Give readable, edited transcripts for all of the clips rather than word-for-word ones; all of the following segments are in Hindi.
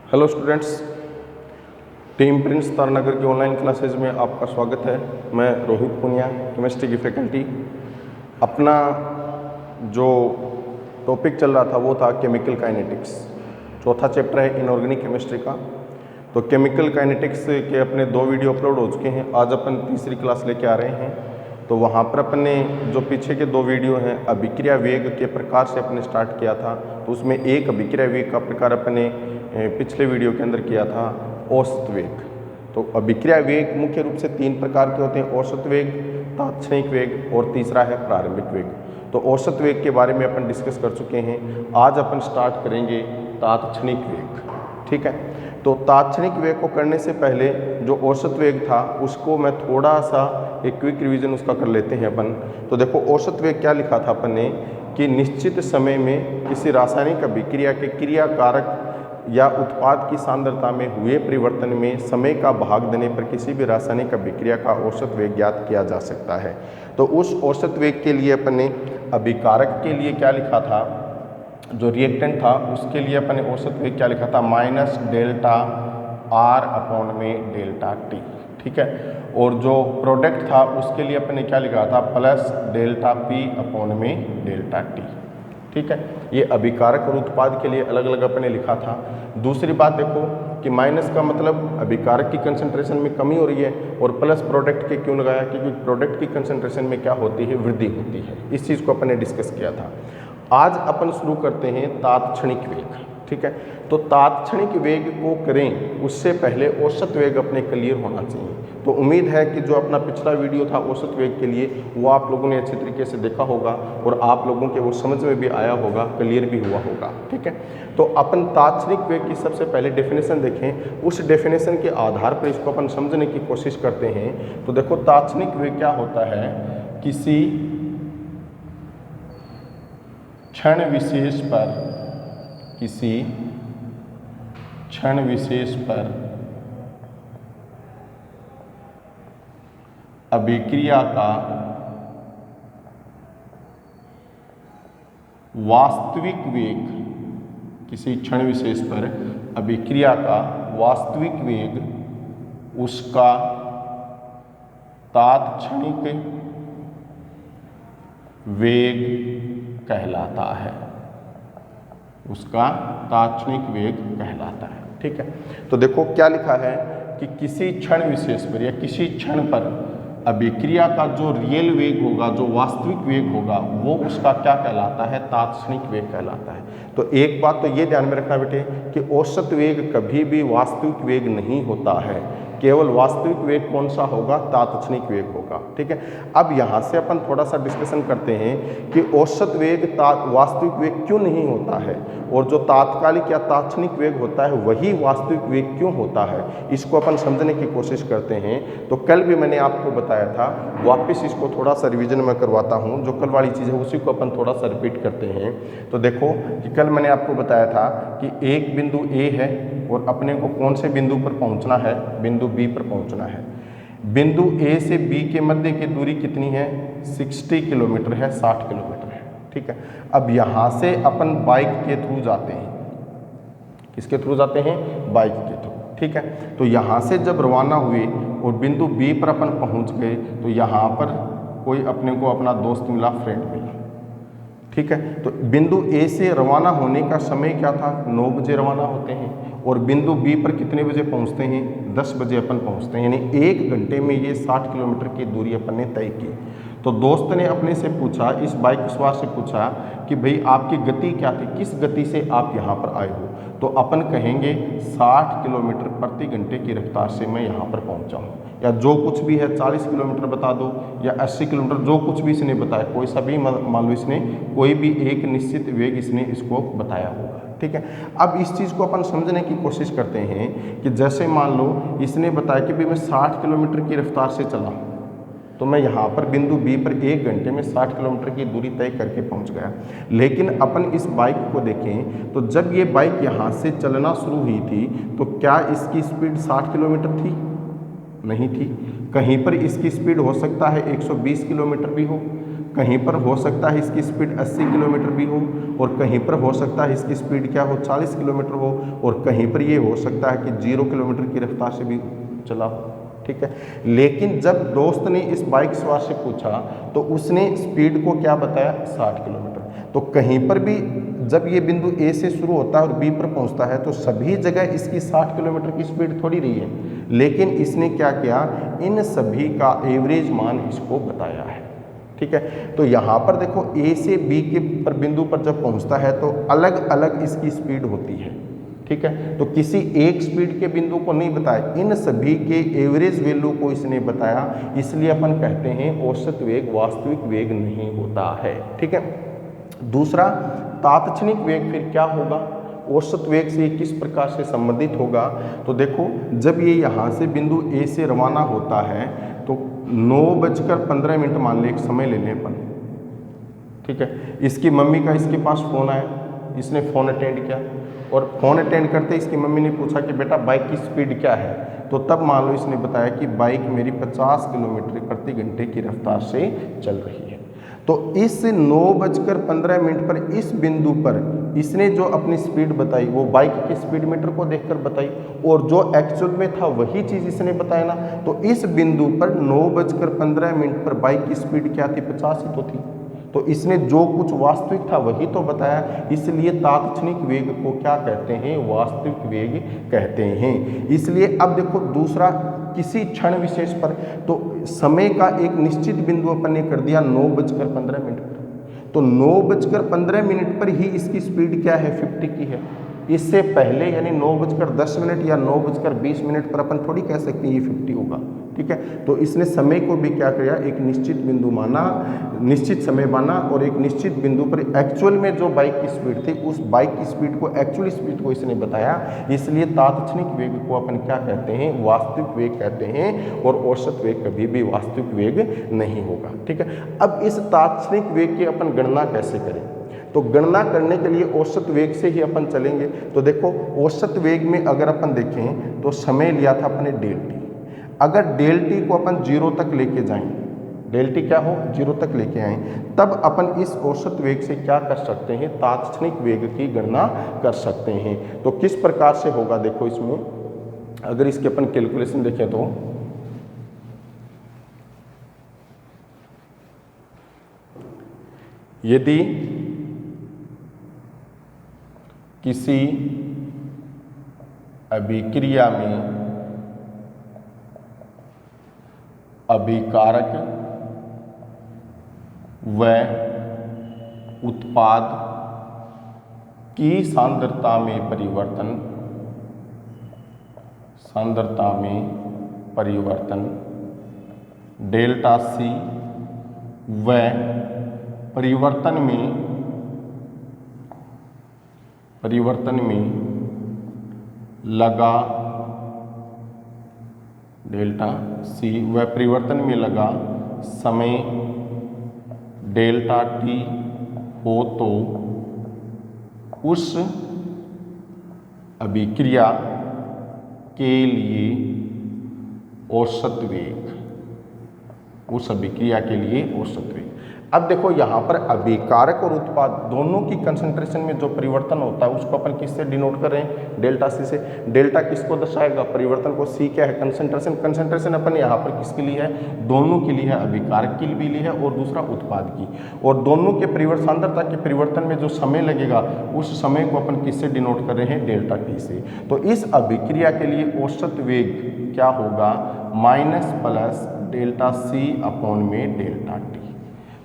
Hello students, team Prince Taranagar की ऑनलाइन क्लासेज में आपका स्वागत है। मैं रोहित पुनिया, केमिस्ट्री की फैकल्टी। अपना जो टॉपिक चल रहा था वो था केमिकल काइनेटिक्स। चौथा चैप्टर है इनऑर्गेनिक केमिस्ट्री का। तो केमिकल काइनेटिक्स के अपने 2 वीडियो अपलोड हो चुके हैं। आज अपन तीसरी क्लास लेके आ रहे हैं। तो वहाँ पर अपने जो पीछे के 2 वीडियो हैं अभिक्रिया वेग के प्रकार से अपने स्टार्ट किया था। तो उसमें एक अभिक्रिया वेग का प्रकार अपने पिछले वीडियो के अंदर किया था औसत वेग। तो अभिक्रिया वेग मुख्य रूप से 3 प्रकार के होते हैं, औसत वेग, तात्क्षणिक वेग और तीसरा है प्रारंभिक वेग। तो औसत वेग के बारे में अपन डिस्कस कर चुके हैं। आज अपन स्टार्ट करेंगे तात्क्षणिक वेग। ठीक है। तो तात्क्षणिक वेग को करने से पहले जो औसत वेग था उसको मैं थोड़ा सा एक क्विक रिवीजन उसका कर लेते हैं अपन। तो देखो औसत वेग क्या लिखा था अपन ने कि निश्चित समय में किसी रासायनिक अभिक्रिया के क्रियाकारक या उत्पाद की सांद्रता में हुए परिवर्तन में समय का भाग देने पर किसी भी रासायनिक अभिक्रिया का औसत वेग ज्ञात किया जा सकता है। तो उस औसत वेग के लिए अपन ने अभिकारक के लिए क्या लिखा था, जो रिएक्टेंट था उसके लिए अपन ने औसत वेग क्या लिखा था, माइनस डेल्टा आर अपॉन में डेल्टा टी। ठीक है। और जो प्रोडक्ट था उसके लिए अपन ने क्या लिखा था, प्लस डेल्टा पी अपॉन में डेल्टा टी। ठीक है। ये अभिकारक और उत्पाद के लिए अलग अलग अपने लिखा था। दूसरी बात देखो कि माइनस का मतलब अभिकारक की कंसंट्रेशन में कमी हो रही है और प्लस प्रोडक्ट के क्यों लगाया, क्योंकि प्रोडक्ट की कंसंट्रेशन में क्या होती है, वृद्धि होती है। इस चीज़ को अपन ने डिस्कस किया था। आज अपन शुरू करते हैं तात्क्षणिक वेग। ठीक है। तो तात्क्षणिक वेग को करें उससे पहले औसत वेग अपने क्लियर होना चाहिए। तो उम्मीद है कि जो अपना पिछला वीडियो था औसत वेग के लिए वो आप लोगों ने अच्छे तरीके से देखा होगा और आप लोगों के वो समझ में भी आया होगा, क्लियर भी हुआ होगा। ठीक है। तो अपन तात्क्षणिक वेग की सबसे पहले डेफिनेशन देखें, उस डेफिनेशन के आधार पर इसको अपन समझने की कोशिश करते हैं। तो देखो तात्क्षणिक वेग क्या होता है, किसी क्षण विशेष पर अभिक्रिया का वास्तविक वेग, किसी क्षण विशेष पर अभिक्रिया का वास्तविक वेग उसका तात्क्षणिक वेग कहलाता है, उसका तात्क्षणिक वेग कहलाता है। ठीक है। तो देखो क्या लिखा है कि किसी क्षण विशेष पर या किसी क्षण पर अभिक्रिया का जो रियल वेग होगा, जो वास्तविक वेग होगा, वो उसका क्या कहलाता है, तात्क्षणिक वेग कहलाता है। तो एक बात तो ये ध्यान में रखना बेटे कि औसत वेग कभी भी वास्तविक वेग नहीं होता है। केवल वास्तविक वेग कौन सा होगा, तात्क्षणिक वेग होगा। ठीक है। अब यहाँ से अपन थोड़ा सा डिस्कशन करते हैं कि औसत वेग वास्तविक वेग क्यों नहीं होता है और जो तात्कालिक या तात्क्षणिक वेग होता है वही वास्तविक वेग क्यों होता है, इसको अपन समझने की कोशिश करते हैं। तो कल भी मैंने आपको बताया था, वापस इसको थोड़ा सा रिविजन में करवाता हूँ। जो कल वाली चीज़ है उसी को अपन थोड़ा सा रिपीट करते हैं। तो देखो कि कल मैंने आपको बताया था कि एक बिंदु ए है और अपने को कौन से बिंदु पर पहुंचना है, बिंदु बी पर पहुंचना है। बिंदु ए से बी के मध्य की दूरी कितनी है, 60 किलोमीटर है, 60 किलोमीटर है। ठीक है। अब यहाँ से अपन बाइक के थ्रू जाते हैं। किसके थ्रू जाते हैं, बाइक के थ्रू। ठीक है। तो यहाँ से जब रवाना हुए और बिंदु बी पर अपन पहुँच गए तो यहाँ पर कोई अपने को अपना दोस्त मिला, फ्रेंड मिला। ठीक है। तो बिंदु ए से रवाना होने का समय क्या था, 9 बजे रवाना होते हैं और बिंदु बी पर कितने बजे पहुंचते हैं, 10 बजे अपन पहुंचते हैं। यानी 1 घंटे में ये 60 किलोमीटर की दूरी अपन ने तय की। तो दोस्त ने अपने से पूछा, इस बाइक सवार से पूछा कि भाई आपकी गति क्या थी, किस गति से आप यहाँ पर आए हो। तो अपन कहेंगे 60 किलोमीटर प्रति घंटे की रफ्तार से मैं यहाँ पर पहुँचा हूँ, या जो कुछ भी है 40 किलोमीटर बता दो या 80 किलोमीटर, जो कुछ भी इसने बताया, कोई सा भी मान लो इसने कोई भी एक निश्चित वेग इसने इसको बताया होगा। ठीक है। अब इस चीज़ को अपन समझने की कोशिश करते हैं कि जैसे मान लो इसने बताया कि भाई मैं 60 किलोमीटर की रफ्तार से चला, तो मैं यहाँ पर बिंदु बी पर 1 घंटे में 60 किलोमीटर की दूरी तय करके पहुँच गया। लेकिन अपन इस बाइक को देखें तो जब ये बाइक यहाँ से चलना शुरू हुई थी तो क्या इसकी स्पीड 60 किलोमीटर थी, नहीं थी। कहीं पर इसकी स्पीड हो सकता है 120 किलोमीटर भी हो, कहीं पर हो सकता है इसकी स्पीड 80 किलोमीटर भी हो, और कहीं पर हो सकता है इसकी स्पीड क्या हो 40 किलोमीटर हो, और कहीं पर ये हो सकता है कि 0 किलोमीटर की रफ्तार से भी चला हो। ठीक है, लेकिन जब दोस्त ने इस बाइक सवार से पूछा तो उसने स्पीड को क्या बताया 60 किलोमीटर। तो कहीं पर भी जब ये बिंदु ए से शुरू होता है और बी पर पहुंचता है तो सभी जगह इसकी 60 किलोमीटर की स्पीड थोड़ी रही है, लेकिन इसने क्या किया, इन सभी का एवरेज मान इसको बताया है। ठीक है, तो यहाँ पर देखो ए से बी के पर बिंदु पर जब पहुँचता है तो अलग अलग इसकी स्पीड होती है। ठीक है, तो किसी एक स्पीड के बिंदु को नहीं बताया, इन सभी के एवरेज वैल्यू को इसने बताया, इसलिए अपन कहते हैं औसत वेग वास्तविक वेग नहीं होता है। ठीक है, दूसरा तात्क्षणिक वेग फिर क्या होगा, औसत वेग से किस प्रकार से संबंधित होगा। तो देखो जब ये यहाँ से बिंदु ए से रवाना होता है तो 9:15 मान ले, एक समय ले लें अपन। ठीक है, इसकी मम्मी का इसके पास फ़ोन आया, इसने फ़ोन अटेंड किया, और फ़ोन अटेंड करते इसकी मम्मी ने पूछा कि बेटा बाइक की स्पीड क्या है, तो तब मान लो इसने बताया कि बाइक मेरी 50 किलोमीटर प्रति घंटे की रफ्तार से चल रही है। तो इस 9:15 पर इस बिंदु पर इसने जो अपनी स्पीड बताई वो बाइक के स्पीड मीटर को देखकर बताई, और जो एक्चुअल में था वही चीज़ इसने बताया ना। तो इस बिंदु पर 9:15 पर बाइक की स्पीड क्या थी, 50 ही तो थी। तो इसने जो कुछ वास्तविक था वही तो बताया, इसलिए तात्क्षणिक वेग को क्या कहते हैं, वास्तविक वेग कहते हैं। इसलिए अब देखो दूसरा, किसी क्षण विशेष पर, तो समय का एक निश्चित बिंदु अपन ने कर दिया 9:15 पर, तो 9:15 पर ही इसकी स्पीड क्या है, 50 की है। इससे पहले यानी 9:10 या 9:20 पर अपन थोड़ी कह सकते हैं ये 50 होगा। ठीक है, तो इसने समय को भी क्या किया, एक निश्चित बिंदु माना, निश्चित समय माना, और एक निश्चित बिंदु पर एक्चुअल में जो बाइक की स्पीड थी उस बाइक की स्पीड को, एक्चुअल स्पीड को इसने बताया। इसलिए तात्क्षणिक वेग को अपन क्या कहते हैं, वास्तविक वेग कहते हैं, और औसत वेग कभी भी वास्तविक वेग नहीं होगा। ठीक है, अब इस तात्क्षणिक वेग की अपन गणना कैसे करें, तो गणना करने के लिए औसत वेग से ही अपन चलेंगे। तो देखो औसत वेग में अगर अपन देखें तो समय लिया था अपने ΔT, अगर ΔT को अपन 0 तक लेके जाएं, ΔT क्या हो 0 तक लेके आए, तब अपन इस औसत वेग से क्या कर सकते हैं, तात्क्षणिक वेग की गणना कर सकते हैं। तो किस प्रकार से होगा, देखो इसमें अगर इसके अपन कैलकुलेशन देखें तो यदि किसी अभिक्रिया में अभिकारक व उत्पाद की सांद्रता में परिवर्तन, ΔC व परिवर्तन में लगा ΔC व परिवर्तन में लगा समय ΔT हो तो उस अभिक्रिया के लिए औसत वेग, उस अभिक्रिया के लिए औसत वेग। अब देखो यहाँ पर अभिकारक और उत्पाद दोनों की कंसंट्रेशन में जो परिवर्तन होता है उसको अपन किससे डिनोट कर रहे हैं, ΔC से। डेल्टा किसको दर्शाएगा, परिवर्तन को। C क्या है, कंसंट्रेशन। कंसंट्रेशन अपन यहाँ पर किसके लिए है, दोनों के लिए है, अभिकारक के लिए भी है और दूसरा उत्पाद की। और दोनों के परिवर्तन, सांद्रता के परिवर्तन में जो समय लगेगा उस समय को अपन किससे डिनोट कर रहे हैं, ΔT से। तो इस अभिक्रिया के लिए औसत वेग क्या होगा, माइनस ΔC अपॉन में ΔT।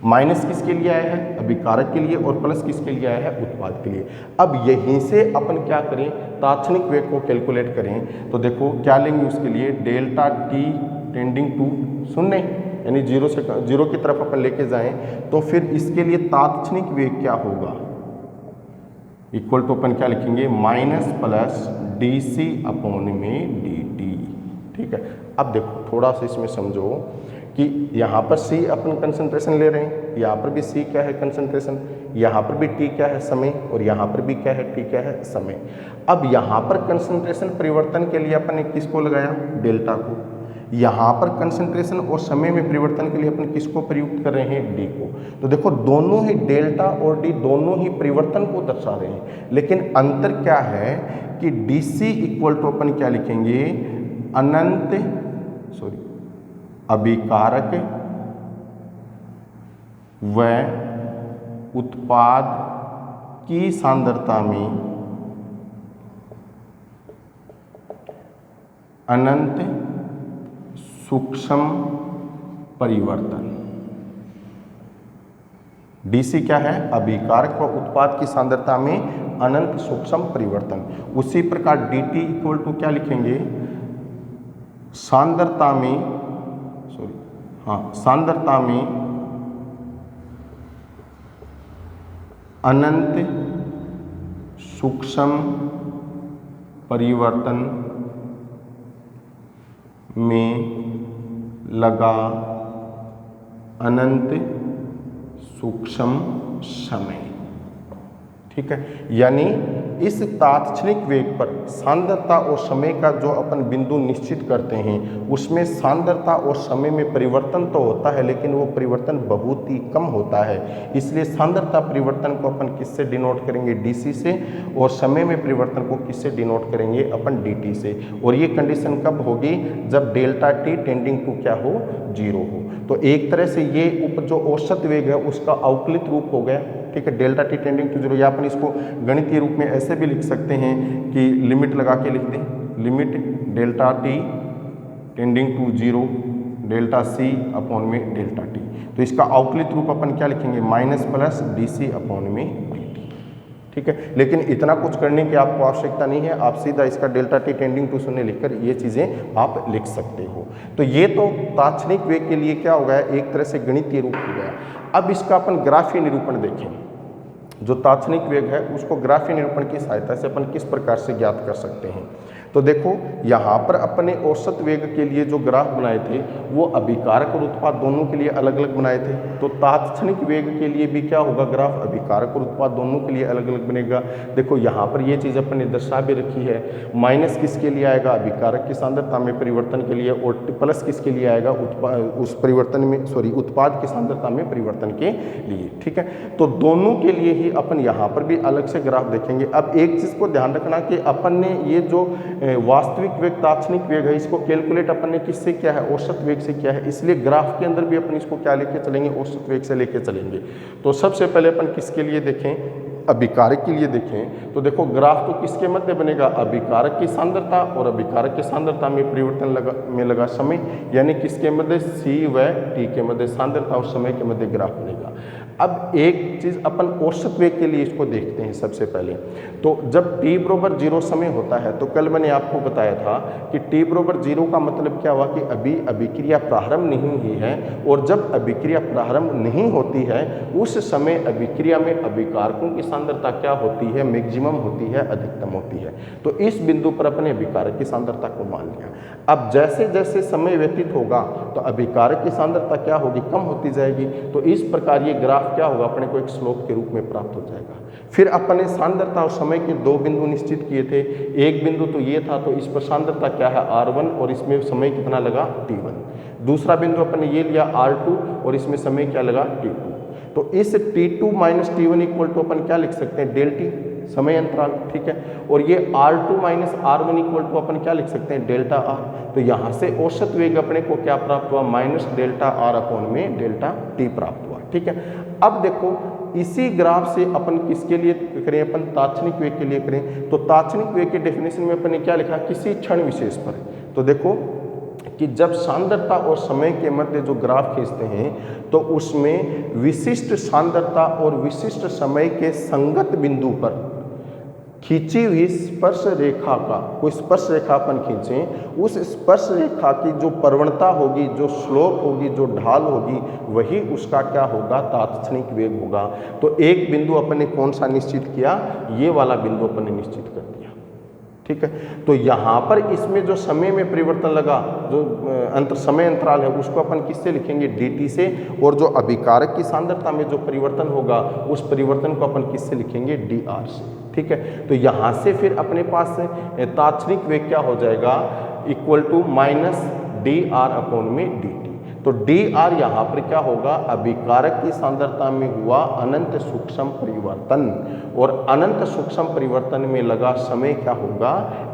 माइनस किसके लिए आया है, अभिकारक के लिए, और प्लस किसके लिए आया है, उत्पाद के लिए। अब यहीं से अपन क्या करें, तात्क्षणिक वेग को कैलकुलेट करें। तो देखो क्या लेंगे उसके लिए, ΔT टेंडिंग टू शून्य, यानी जीरो की तरफ अपन लेके जाएं, तो फिर इसके लिए तात्क्षणिक वेग क्या होगा, इक्वल टू अपन क्या लिखेंगे, माइनस DC अपॉन में dt। ठीक है, अब देखो थोड़ा सा इसमें समझो कि यहाँ पर C अपन कंसंट्रेशन ले रहे हैं, यहाँ पर भी C क्या है, कंसंट्रेशन, यहाँ पर भी T क्या है, समय, और यहाँ पर भी क्या है, T क्या है, समय। अब यहाँ पर कंसंट्रेशन परिवर्तन के लिए अपन ने किसको लगाया, डेल्टा को, यहाँ पर कंसंट्रेशन और समय में परिवर्तन के लिए अपन किसको प्रयुक्त कर रहे हैं, डी को। तो देखो दोनों ही डेल्टा और डी दोनों ही परिवर्तन को दर्शा रहे हैं, लेकिन अंतर क्या है कि डीसी इक्वल टू अपन क्या लिखेंगे, अनंत अभिकारक व उत्पाद की सांद्रता में अनंत सूक्ष्म परिवर्तन। डीसी क्या है, अभिकारक व उत्पाद की सांद्रता में अनंत सूक्ष्म परिवर्तन। उसी प्रकार डीटी इक्वल टू क्या लिखेंगे, सांद्रता में सांद्रता में अनंत सूक्ष्म परिवर्तन में लगा अनंत सूक्ष्म समय। ठीक है, यानी इस तात्क्षणिक वेग पर सांद्रता और समय का जो अपन बिंदु निश्चित करते हैं उसमें सांद्रता और समय में परिवर्तन तो होता है, लेकिन वो परिवर्तन बहुत ही कम होता है। इसलिए सांद्रता परिवर्तन को अपन किससे डिनोट करेंगे, डीसी से, और समय में परिवर्तन को किससे डिनोट करेंगे, अपन डीटी से। और ये कंडीशन कब होगी, जब डेल्टा टी टेंडिंग टू क्या हो, 0 हो। तो एक तरह से ये जो औसत वेग है उसका अवकलित रूप हो गया। ठीक है, डेल्टा टी टेंडिंग टू 0, या अपन इसको गणितीय रूप में ऐसे भी लिख सकते हैं कि लिमिट लगा के लिख दें, limit delta T tending to 0 delta C upon में डेल्टा टी। तो इसका अवकलित रूप अपन क्या लिखेंगे, minus plus D C upon में डी टी। ठीक है, लेकिन इतना कुछ करने की आपको आवश्यकता नहीं है, आप सीधा इसका डेल्टा टी टेंडिंग टू 0 लिखकर ये चीज़ें आप लिख सकते हो। तो ये तो तात्क्षणिक वेग के लिए क्या हो गया, एक तरह से गणितीय रूप हो गया। अब इसका अपन ग्राफीय निरूपण देखें। जो तात्क्षणिक वेग है उसको ग्राफीय निरूपण की सहायता से अपन किस प्रकार से ज्ञात कर सकते हैं। तो देखो यहाँ पर अपने औसत वेग के लिए जो ग्राफ बनाए थे वो अभिकारक और उत्पाद दोनों के लिए अलग अलग बनाए थे। तो तात्क्षणिक वेग के लिए भी क्या होगा, ग्राफ अभिकारक और उत्पाद दोनों के लिए अलग अलग बनेगा। देखो यहाँ पर ये चीज़ अपन ने दर्शा भी रखी है, माइनस किसके लिए आएगा, अभिकारक की सांद्रता में परिवर्तन के लिए, और प्लस किसके लिए आएगा, उस परिवर्तन में उत्पाद की सांद्रता में परिवर्तन के लिए। ठीक है, तो दोनों के लिए ही अपन यहाँ पर भी अलग से ग्राफ देखेंगे। अब एक चीज़ को ध्यान रखना कि अपन ने ये जो वास्तविक वेग तात्क्षणिक वेग है इसको कैलकुलेट अपन ने किससे किया है, औसत वेग से किया है। इसलिए ग्राफ के अंदर भी अपन इसको क्या लेके चलेंगे, औसत वेग से लेके चलेंगे। तो सबसे पहले अपन किसके लिए देखें, अभिकारक के लिए देखें। तो देखो ग्राफ तो किसके मध्य बनेगा, अभिकारक की सांद्रता और अभिकारक की सांद्रता में परिवर्तन लगा समय, यानी किसके मध्य, सी व टी के मध्य सांद्रता और समय के मध्य ग्राफ बनेगा। अब एक चीज़ अपन औसत वेग के लिए इसको देखते हैं सबसे पहले। तो जब t बराबर 0 समय होता है, तो कल मैंने आपको बताया था कि t बराबर 0 का मतलब क्या हुआ कि अभी अभिक्रिया प्रारंभ नहीं हुई है, और जब अभिक्रिया प्रारंभ नहीं होती है उस समय अभिक्रिया में अभिकारकों की सांद्रता क्या होती है, मैक्सिमम होती है, अधिकतम होती है। तो इस बिंदु पर अपने अभिकारक की सांद्रता को मान लिया। अब जैसे जैसे समय व्यतीत होगा तो अभिकारक की सांद्रता क्या होगी, कम होती जाएगी। तो इस प्रकार ये ग्राफ क्या होगा, अपने को एक स्लोप के रूप में प्राप्त हो जाएगा। फिर अपने सांद्रता और समय के दो बिंदु निश्चित किए थे। एक बिंदु तो ये था, तो इस पर सांद्रता क्या है, R1, और इसमें समय कितना लगा, T1। दूसरा बिंदु अपन ने ये लिया R2, और इसमें समय क्या लगा, T2। तो इस T2 minus T1 equal to अपन क्या लिख सकते हैं, डेल टी, समय अंतराल। ठीक है, और ये R2 minus R1 equal to अपन क्या लिख सकते हैं, डेल्टा आर। तो यहाँ से औसत वेग अपने को क्या प्राप्त हुआ, माइनस डेल्टा आर अपॉन में डेल्टा टी प्राप्त हुआ। ठीक है, अब देखो इसी ग्राफ से अपन किसके लिए करें, अपन तात्क्षणिक वेग के लिए करें। तो तात्क्षणिक वेग के डेफिनेशन में अपन ने क्या लिखा, किसी क्षण विशेष पर। तो देखो कि जब सांद्रता और समय के मध्य जो ग्राफ खींचते हैं तो उसमें विशिष्ट सांद्रता और विशिष्ट समय के संगत बिंदु पर खींची हुई स्पर्श रेखा का, कोई स्पर्श रेखा अपन खींचें, उस स्पर्श रेखा की जो प्रवणता होगी, जो स्लोप होगी, जो ढाल होगी, वही उसका क्या होगा, तात्क्षणिक वेग होगा। तो एक बिंदु अपन ने कौन सा निश्चित किया, ये वाला बिंदु अपन ने निश्चित कर दिया। ठीक है, तो यहाँ पर इसमें जो समय में परिवर्तन लगा, जो समय अंतराल है, उसको अपन किससे लिखेंगे, dt से, और जो अभिकारक की सांद्रता में जो परिवर्तन होगा उस परिवर्तन को अपन किससे लिखेंगे, dr से। ठीक है, तो यहाँ से फिर अपने पास तात्क्षणिक वेग क्या हो जाएगा, equal to minus D R upon में डी टी। तो डी आर यहाँ पर क्या होगा, अभिकारक की सांद्रता में हुआ अनंत सूक्ष्म परिवर्तन, और अनंत सूक्ष्म परिवर्तन में लगा समय क्या होगा,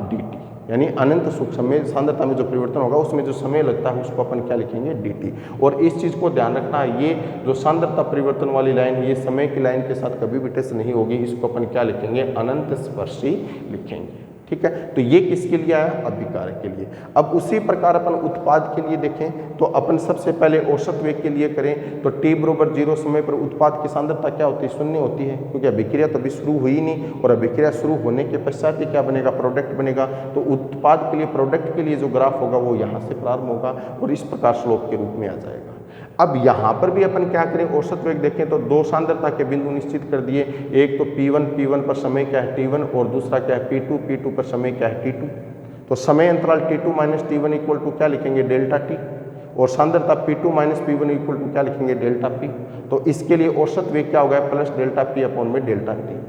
डी टी। यानी अनंत सूक्ष्म में सांद्रता में जो परिवर्तन होगा उसमें जो समय लगता है उसको अपन क्या लिखेंगे, डी टी। और इस चीज़ को ध्यान रखना है, ये जो सांद्रता परिवर्तन वाली लाइन है ये समय की लाइन के साथ कभी भी टच नहीं होगी, इसको अपन क्या लिखेंगे, अनंत स्पर्शी लिखेंगे। ठीक है, तो ये किसके लिए आया, अभिकारक के लिए। अब उसी प्रकार अपन उत्पाद के लिए देखें तो अपन सबसे पहले औसत वेग के लिए करें तो t बराबर 0 समय पर उत्पाद की सांद्रता क्या होती है, शून्य होती है, क्योंकि अभिक्रिया तो अभी शुरू हुई नहीं, और अभिक्रिया शुरू होने के पश्चात ही क्या बनेगा, प्रोडक्ट बनेगा। तो उत्पाद के लिए, प्रोडक्ट के लिए जो ग्राफ होगा वो यहाँ से प्रारंभ होगा और इस प्रकार स्लोप के रूप में आ जाएगा। अब यहाँ पर भी अपन क्या करें, औसत वेग देखें तो दो सांद्रता के बिंदु निश्चित कर दिए, एक तो P1 पर समय क्या है T1, और दूसरा क्या है P2 पर समय क्या है T2। तो समय अंतराल T2 minus T1 equal to क्या लिखेंगे, डेल्टा T, और सांद्रता P2 minus P1 equal to क्या लिखेंगे, डेल्टा P। तो इसके लिए औसत वेग क्या होगा, प्लस डेल्टा P अपॉन में डेल्टा T।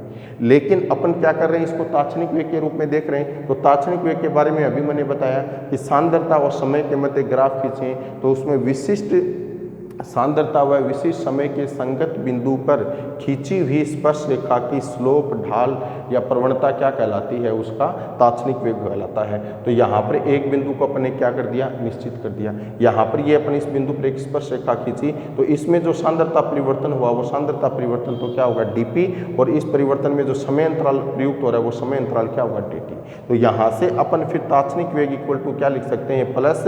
लेकिन अपन क्या कर रहे हैं, इसको तात्क्षणिक वेग के रूप में देख रहे हैं। तो तात्क्षणिक वेग के बारे में अभी मैंने बताया कि सांद्रता और समय के मध्य ग्राफ खींचें तो उसमें विशिष्ट सांद्रता व विशिष्ट समय के संगत बिंदु पर खींची हुई स्पर्श रेखा की स्लोप, ढाल या प्रवणता क्या कहलाती है, उसका तात्क्षणिक वेग कहलाता है। तो यहाँ पर एक बिंदु को अपने क्या कर दिया, निश्चित कर दिया। यहाँ पर ये अपन इस बिंदु पर एक स्पर्श रेखा खींची तो इसमें जो सांद्रता परिवर्तन हुआ वो सांद्रता परिवर्तन तो क्या होगा, डीपी, और इस परिवर्तन में जो समय अंतराल प्रयुक्त हो रहा है वो समय अंतराल क्या होगा, dt। तो यहाँ से अपन फिर तात्क्षणिक वेग इक्वल टू क्या लिख सकते हैं, प्लस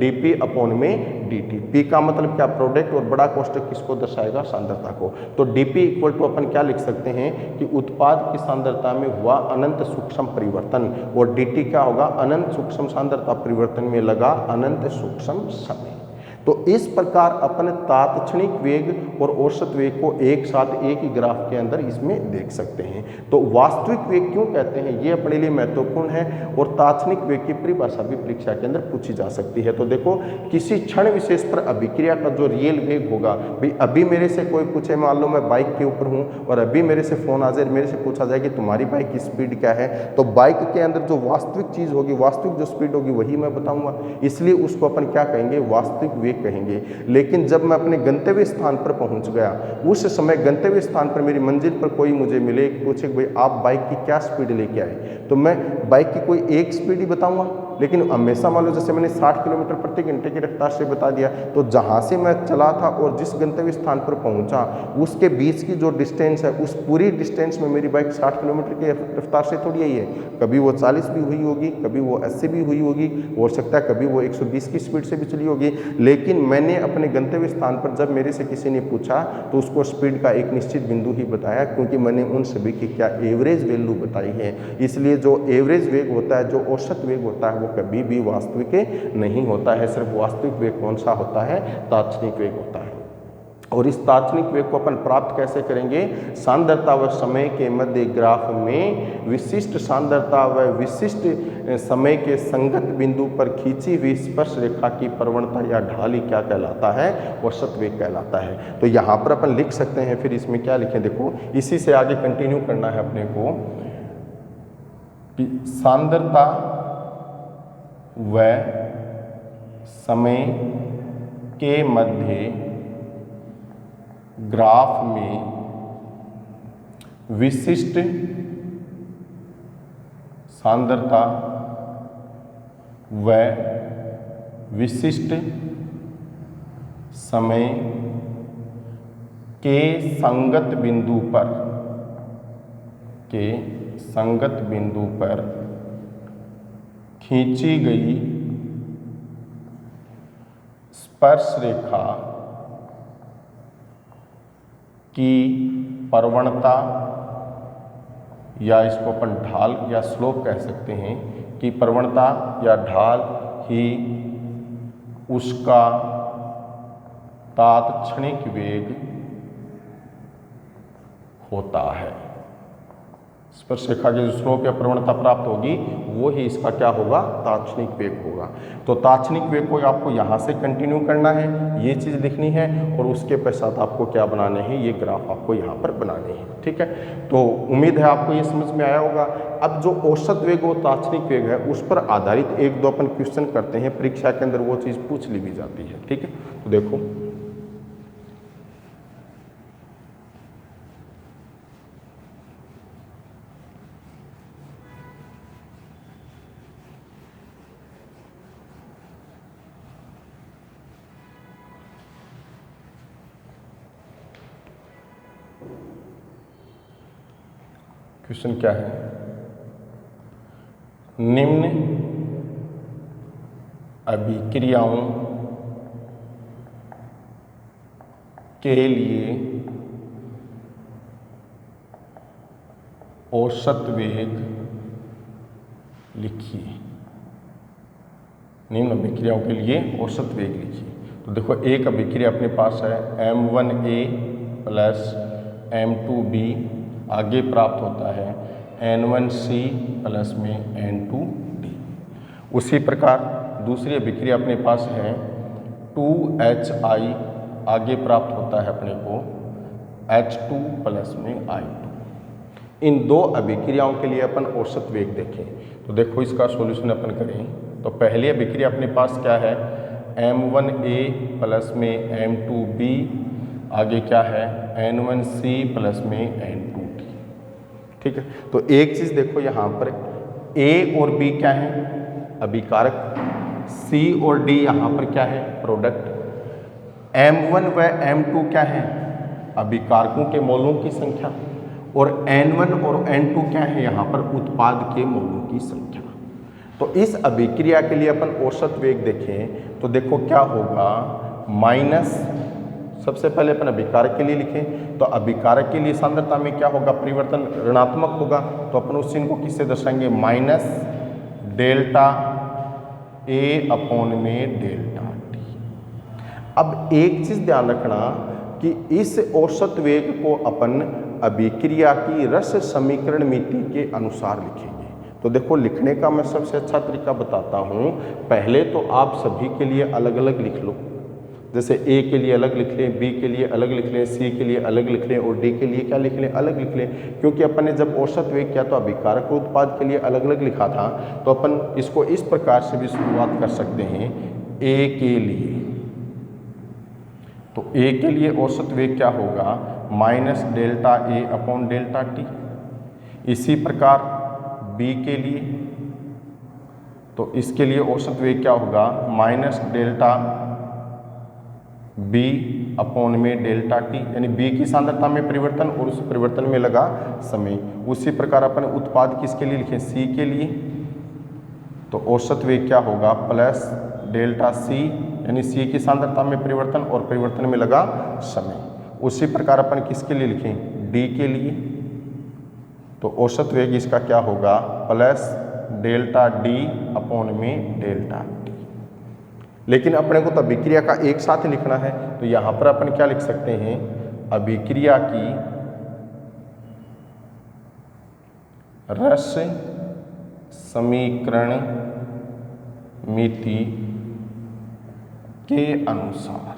dp अपॉन में dt। p का मतलब क्या, प्रोडक्ट, और बड़ा कोष्टक किसको दर्शाएगा, सांद्रता को। तो dp इक्वल टू अपन क्या लिख सकते हैं कि उत्पाद की सांद्रता में हुआ अनंत सूक्ष्म परिवर्तन, और dt क्या होगा, अनंत सूक्ष्म सांद्रता परिवर्तन में लगा अनंत सूक्ष्म समय। तो इस प्रकार अपन तात्क्षणिक वेग और औसत वेग को एक साथ एक ही ग्राफ के अंदर इसमें देख सकते हैं। तो वास्तविक वेग क्यों कहते हैं, ये अपने लिए महत्वपूर्ण है, और तात्क्षणिक वेग की परिभाषा भी परीक्षा के अंदर पूछी जा सकती है। तो देखो, किसी क्षण विशेष पर अभिक्रिया का जो रियल वेग होगा, भाई अभी मेरे से कोई पूछे, मान लो मैं बाइक के ऊपर हूँ और अभी मेरे से फोन आ जाए, मेरे से पूछा जाए कि तुम्हारी बाइक की स्पीड क्या है, तो बाइक के अंदर जो वास्तविक चीज़ होगी, वास्तविक जो स्पीड होगी वही मैं बताऊंगा, इसलिए उसको अपन क्या कहेंगे, वास्तविक वेग कहेंगे। लेकिन जब मैं अपने गंतव्य स्थान पर पहुंच गया, उस समय गंतव्य स्थान पर मेरी मंजिल पर कोई मुझे मिले, पूछे भाई आप बाइक की क्या स्पीड लेके आए, तो मैं बाइक की कोई एक स्पीड ही बताऊंगा। लेकिन हमेशा मान लो जैसे मैंने 60 किलोमीटर प्रति घंटे की रफ्तार से बता दिया, तो जहाँ से मैं चला था और जिस गंतव्य स्थान पर पहुँचा उसके बीच की जो डिस्टेंस है, उस पूरी डिस्टेंस में मेरी बाइक 60 किलोमीटर की रफ्तार से थोड़ी आई है, कभी वो 40 भी हुई होगी, कभी वो 80 भी हुई होगी, हो सकता है कभी वो 120 की स्पीड से भी चली होगी। लेकिन मैंने अपने गंतव्य स्थान पर जब मेरे से किसी ने पूछा तो उसको स्पीड का एक निश्चित बिंदु ही बताया, क्योंकि मैंने उन सभी की क्या एवरेज वैल्यू बताई है। इसलिए जो एवरेज वेग होता है, जो औसत वेग होता है, वो कभी भी वास्तविक नहीं होता है। सिर्फ वास्तविक वेग कौन सा होता है, तात्क्षणिक वेग होता है। और इस तात्क्षणिक वेग को अपन प्राप्त कैसे करेंगे, सांद्रता व समय के मध्य ग्राफ में विशिष्ट सांद्रता व विशिष्ट समय के संगत बिंदु पर खींची हुई स्पर्श रेखा की प्रवणता या ढाल क्या कहलाता है, औसत वेग कहलाता है। तो यहाँ पर अपन लिख सकते हैं, फिर इसमें क्या लिखें, देखो इसी से आगे कंटिन्यू करना है अपने को कि सांद्रता व समय के मध्य ग्राफ में विशिष्ट सांद्रता व विशिष्ट समय के संगत बिंदु पर खींची गई स्पर्श रेखा की प्रवणता, या इसको अपन ढाल या स्लोप कह सकते हैं, कि प्रवणता या ढाल ही उसका तात्क्षणिक वेग होता है। स्पर्श रेखा की जो स्लोप या प्रवणता प्राप्त होगी वो ही इसका क्या होगा, तात्क्षणिक वेग होगा। तो तात्क्षणिक वेग को आपको यहाँ से कंटिन्यू करना है, ये चीज़ लिखनी है, और उसके पश्चात आपको क्या बनाने हैं, ये ग्राफ आपको यहाँ पर बनाने हैं। ठीक है, तो उम्मीद है आपको ये समझ में आया होगा अब जो औसत वेग और तात्क्षणिक वेग है उस पर आधारित एक दो अपन क्वेश्चन करते हैं, परीक्षा के अंदर वो चीज़ पूछ ली भी जाती है। ठीक है, तो देखो क्वेश्चन क्या है, निम्न अभिक्रियाओं के लिए औसत वेग लिखिए। निम्न अभिक्रियाओं के लिए औसत वेग लिखिए। तो देखो एक अभिक्रिया अपने पास है M1A प्लस M2B, आगे प्राप्त होता है N1C प्लस में N2D। उसी प्रकार दूसरी अभिक्रिया अपने पास है 2HI, आगे प्राप्त होता है अपने को H2 प्लस में I2। इन दो अभिक्रियाओं के लिए अपन औसत वेग देखें। तो देखो इसका सॉल्यूशन अपन करें। तो पहली अभिक्रिया अपने पास क्या है, M1A प्लस में M2B, आगे क्या है N1C प्लस में N2D। ठीक है, तो एक चीज़ देखो यहाँ पर A और B क्या है, अभिकारक, C और D यहाँ पर क्या है, प्रोडक्ट, M1 व M2 क्या है, अभिकारकों के मोलों की संख्या, और N1 और N2 क्या है यहाँ पर, उत्पाद के मोलों की संख्या। तो इस अभिक्रिया के लिए अपन औसत वेग देखें तो देखो क्या होगा, माइनस, सबसे पहले अपन अभिकारक के लिए लिखें तो अभिकारक के लिए सांद्रता में क्या होगा, परिवर्तन ऋणात्मक होगा। तो अपन उस चिन्ह को किससे दर्शाएंगे, माइनस डेल्टा A अपॉन में डेल्टा T। अब एक चीज ध्यान रखना कि इस औसत वेग को अपन अभिक्रिया की रस समीकरण मिति के अनुसार लिखेंगे। तो देखो लिखने का मैं सबसे अच्छा तरीका बताता हूँ। पहले तो आप सभी के लिए अलग अलग लिख लो, जैसे A के लिए अलग लिख लें, B के लिए अलग लिख लें, C के लिए अलग लिख लें और D के लिए क्या लिख लें, अलग लिख लें। क्योंकि अपन ने जब औसत वेग किया तो अभिकारक और उत्पाद के लिए अलग अलग लिखा था, तो अपन इसको इस प्रकार से भी शुरुआत कर सकते हैं। A के लिए, तो A के लिए औसत वेग क्या होगा, minus delta A upon delta T। इसी प्रकार B के लिए, तो इसके लिए औसत वेग क्या होगा, माइनस डेल्टा B अपॉन में डेल्टा T, यानी B की सांद्रता में परिवर्तन और उस परिवर्तन में लगा समय। उसी प्रकार अपन उत्पाद किसके लिए लिखें, C के लिए, तो औसत वेग क्या होगा, प्लस डेल्टा C, यानी C की सांद्रता में परिवर्तन और परिवर्तन में लगा समय। उसी प्रकार अपन किसके लिए लिखें, D के लिए, तो औसत वेग इसका क्या होगा, प्लस डेल्टा D अपॉन में डेल्टा T। लेकिन अपने को तो अभिक्रिया का एक साथ लिखना है, तो यहाँ पर अपन क्या लिख सकते हैं, अभिक्रिया की रस समीकरण मिति के अनुसार,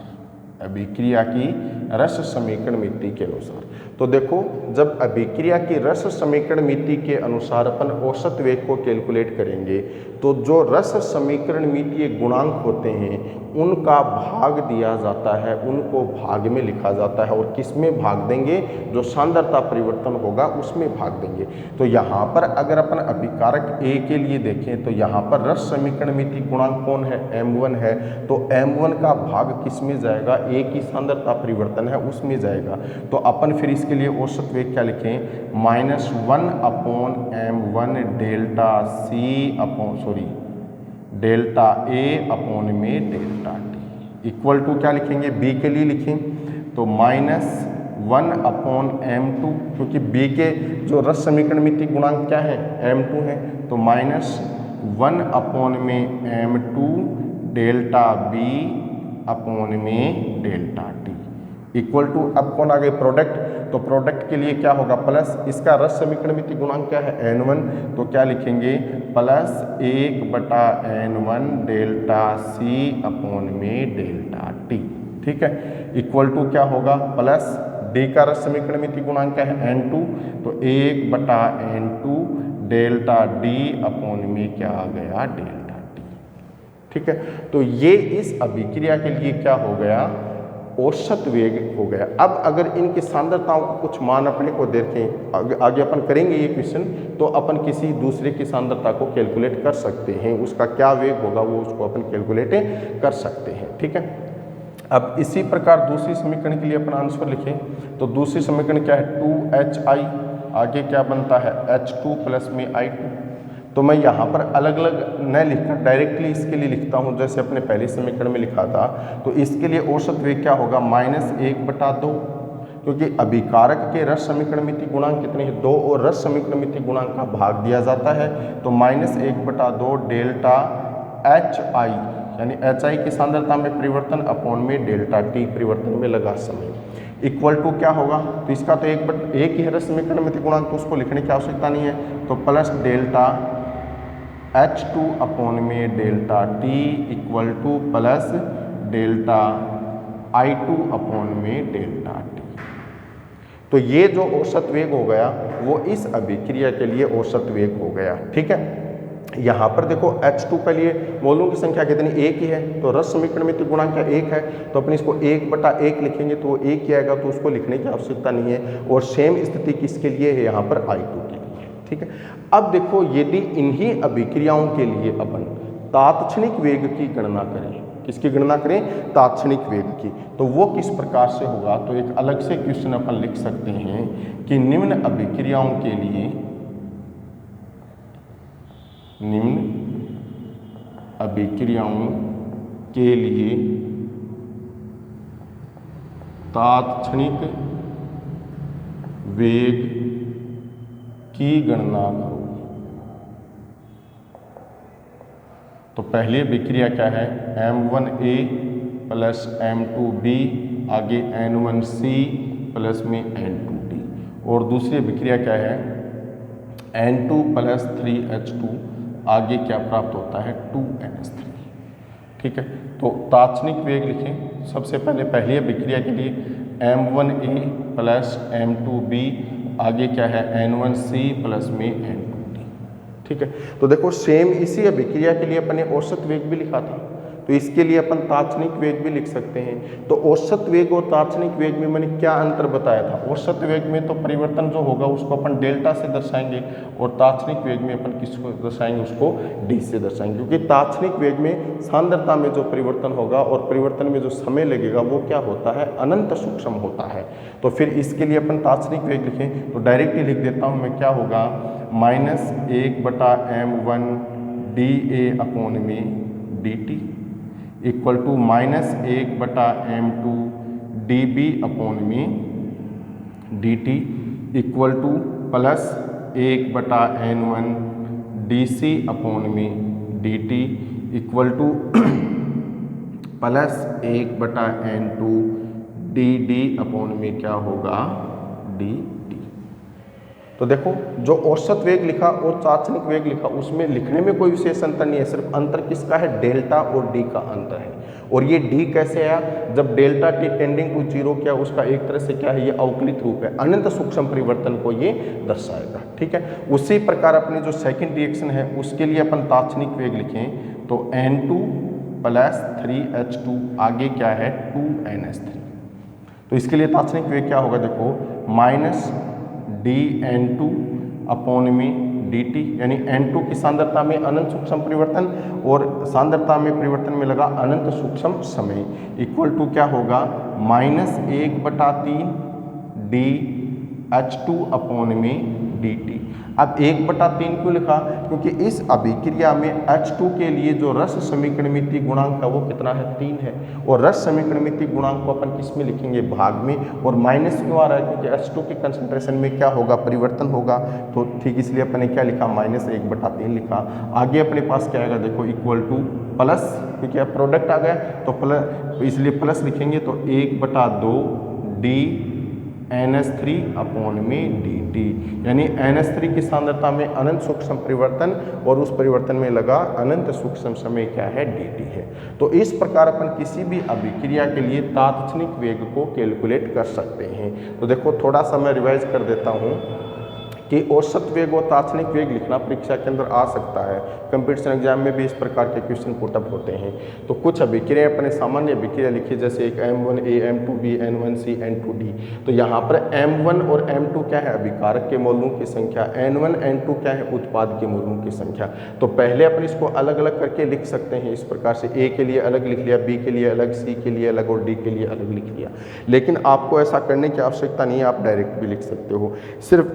अभिक्रिया की रस समीकरण मिति के अनुसार। तो देखो जब अभिक्रिया की रस समीकरण मिति के अनुसार अपन औसत वेग को कैलकुलेट करेंगे, तो जो रस समीकरण मितीय गुणांक होते हैं उनका भाग दिया जाता है, उनको भाग में लिखा जाता है। और किस में भाग देंगे, जो सांद्रता परिवर्तन होगा उसमें भाग देंगे। तो यहाँ पर अगर अपन अभिकारक A के लिए देखें तो यहाँ पर रस समीकरण मितीय गुणांक कौन है, M1 है। तो M1 का भाग किस में जाएगा, A की सांद्रता परिवर्तन है उसमें जाएगा। तो अपन फिर इसके लिए औसत वेग क्या लिखें, -1 upon M1 delta C upon delta A upon में डेल्टा T इक्वल टू क्या लिखेंगे, B के लिए लिखें तो -1 अपॉन M2, क्योंकि B के जो रस समीकरण मितीय गुणांक क्या है, M2 है। तो -1 अपॉन में M2 डेल्टा B अपॉन में डेल्टा T इक्वल टू, अब कौन आ गए, प्रोडक्ट। तो प्रोडक्ट के लिए क्या होगा, प्लस, इसका रस समीकरण मितीय गुणांक क्या है, N1। तो क्या लिखेंगे, plus 1/N1 delta C upon में डेल्टा T। ठीक है, इक्वल टू क्या होगा, प्लस D का रस समीकरण मितीय गुणांक क्या है, N2। तो 1/N2 डेल्टा डी अपॉन में क्या आ गया, डेल्टा टी। ठीक है, तो ये इस अभिक्रिया के लिए क्या हो गया, औसत वेग हो गया। अब अगर इनकी सांद्रताओं को कुछ मान अपने को देखें, आगे अपन करेंगे ये क्वेश्चन, तो अपन किसी दूसरे की सांद्रता को कैलकुलेट कर सकते हैं, उसका क्या वेग होगा वो उसको अपन कैलकुलेट कर सकते हैं। ठीक है, अब इसी प्रकार दूसरी समीकरण के लिए अपन आंसर लिखें तो दूसरी समीकरण क्या है, 2HI, आगे क्या बनता है H2 प्लस में I2। तो मैं यहाँ पर अलग अलग न लिखकर डायरेक्टली इसके लिए लिखता हूँ, जैसे अपने पहले समीकरण में लिखा था। तो इसके लिए औसत वेग क्या होगा, -1/2, क्योंकि अभिकारक के रस समीकरणमिति गुणांक कितने हैं, 2, और रस समीकरणमिति गुणांक का भाग दिया जाता है। तो -1/2 डेल्टा HI, यानी HI की सांद्रता में परिवर्तन अपॉन में डेल्टा T परिवर्तन में लगा समय, इक्वल टू क्या होगा, तो इसका तो एक ही है रस समीकरणमिति गुणांक, तो उसको लिखने की आवश्यकता नहीं है। तो प्लस डेल्टा H2 अपॉन में delta T equal to plus delta I2 upon में डेल्टा T। तो ये जो औसत वेग हो गया वो इस अभिक्रिया के लिए औसत वेग हो गया। ठीक है, यहाँ पर देखो H2 के लिए मोलों की संख्या कितनी, एक ही है, तो रस समीकरणमिति गुणांक क्या एक है, तो अपन इसको 1/1 लिखेंगे तो वो एक ही आएगा, तो उसको लिखने की आवश्यकता नहीं है। और सेम स्थिति किसके लिए है, यहाँ पर I2 के लिए। ठीक है, अब देखो यदि इन्हीं अभिक्रियाओं के लिए अपन तात्क्षणिक वेग की गणना करें, किसकी गणना करें, तात्क्षणिक वेग की, तो वो किस प्रकार से होगा, तो एक अलग से क्वेश्चन अपन लिख सकते हैं कि निम्न अभिक्रियाओं के लिए, निम्न अभिक्रियाओं के लिए तात्क्षणिक वेग की गणना करो। तो पहली अभिक्रिया क्या है, M1A प्लस M2B, आगे N1C प्लस में N2D, और दूसरी अभिक्रिया क्या है, N2 प्लस 3H2, आगे क्या प्राप्त होता है, 2NH3। ठीक है, तो तात्क्षणिक वेग लिखें। सबसे पहले पहली अभिक्रिया के लिए M1A प्लस M2B, आगे क्या है N1C प्लस में N2D। ठीक है, तो देखो सेम इसी अभिक्रिया के लिए अपन ने औसत वेग भी लिखा था, तो इसके लिए अपन तात्क्षणिक वेग भी लिख सकते हैं। तो औसत वेग और तात्क्षणिक वेग में मैंने क्या अंतर बताया था, औसत वेग में तो परिवर्तन जो होगा उसको अपन डेल्टा से दर्शाएंगे, और तात्क्षणिक वेग में अपन किसको दर्शाएंगे, उसको डी से दर्शाएंगे, क्योंकि तात्क्षणिक वेग में सांद्रता में जो परिवर्तन होगा और परिवर्तन में जो समय लगेगा वो क्या होता है, अनंत सूक्ष्म होता है। तो फिर इसके लिए अपन तात्क्षणिक वेग लिखें तो डायरेक्टली लिख देता हूँ मैं, क्या होगा, -1/m1 dA अपॉन में dt equal to -1/m2 dB upon में dt equal to plus 1/n1 dC upon में dt equal to plus 1/n2 dd upon में क्या होगा, dt। तो देखो जो औसत वेग लिखा और तात्क्षणिक वेग लिखा उसमें लिखने में कोई विशेष अंतर नहीं है, सिर्फ अंतर किसका है, डेल्टा और डी का अंतर है। और ये डी कैसे आया, जब डेल्टा टी टेंडिंग टू 0 किया, उसका एक तरह से क्या है, ये अवकलित रूप है, अनंत सूक्ष्म परिवर्तन को ये दर्शाएगा। ठीक है, उसी प्रकार अपनी जो सेकंड रिएक्शन है उसके लिए अपन तात्क्षणिक वेग लिखें तो N2 प्लस 3H2, आगे क्या है 2NH3। तो इसके लिए तात्क्षणिक वेग क्या होगा, देखो माइनस dN2 अपॉन में dt, यानी N2 की सांद्रता में अनंत सूक्ष्म परिवर्तन और सांद्रता में परिवर्तन में लगा अनंत सूक्ष्म समय, इक्वल टू क्या होगा, -1/3 dH2 अपॉन में dt। अब 1/3 क्यों लिखा, क्योंकि इस अभिक्रिया में H2 के लिए जो रस समीकरणमिति गुणांक है वो कितना है, 3 है, और रस समीकरणमिति गुणांक को अपन किस में लिखेंगे, भाग में, और माइनस क्यों आ रहा है, क्योंकि H2 के कंसंट्रेशन में क्या होगा, परिवर्तन होगा। तो ठीक इसलिए अपन ने क्या लिखा, -1/3 लिखा। आगे अपने पास क्या आएगा, देखो इक्वल टू प्लस, क्योंकि अब प्रोडक्ट आ गया तो प्लस, इसलिए प्लस लिखेंगे तो 1/2 dNH3 अपॉन में dt, यानी NH3 की सांद्रता में अनंत सूक्ष्म परिवर्तन और उस परिवर्तन में लगा अनंत सूक्ष्म समय क्या है, dt है। तो इस प्रकार अपन किसी भी अभिक्रिया के लिए तात्क्षणिक वेग को कैलकुलेट कर सकते हैं। तो देखो थोड़ा सा मैं रिवाइज कर देता हूँ कि औसत वेग और तात्क्षणिक वेग लिखना परीक्षा के अंदर आ सकता है। कंपटीशन एग्जाम में भी इस प्रकार के क्वेश्चन पुटअप होते हैं। तो कुछ अभिक्रिया अपने सामान्य अभिक्रिया लिखी, जैसे एक M1A M2B N1C N2D। तो यहाँ पर M1 और M2 क्या है, अभिकारक के मोलों की संख्या, N1 N2 क्या है, उत्पाद के मोलों की संख्या। तो पहले अपन इसको अलग अलग करके लिख सकते हैं इस प्रकार से, A के लिए अलग लिख लिया, B के लिए अलग, C के लिए अलग और D के लिए अलग लिख लिया। लेकिन आपको ऐसा करने की आवश्यकता नहीं है, आप डायरेक्ट भी लिख सकते हो। सिर्फ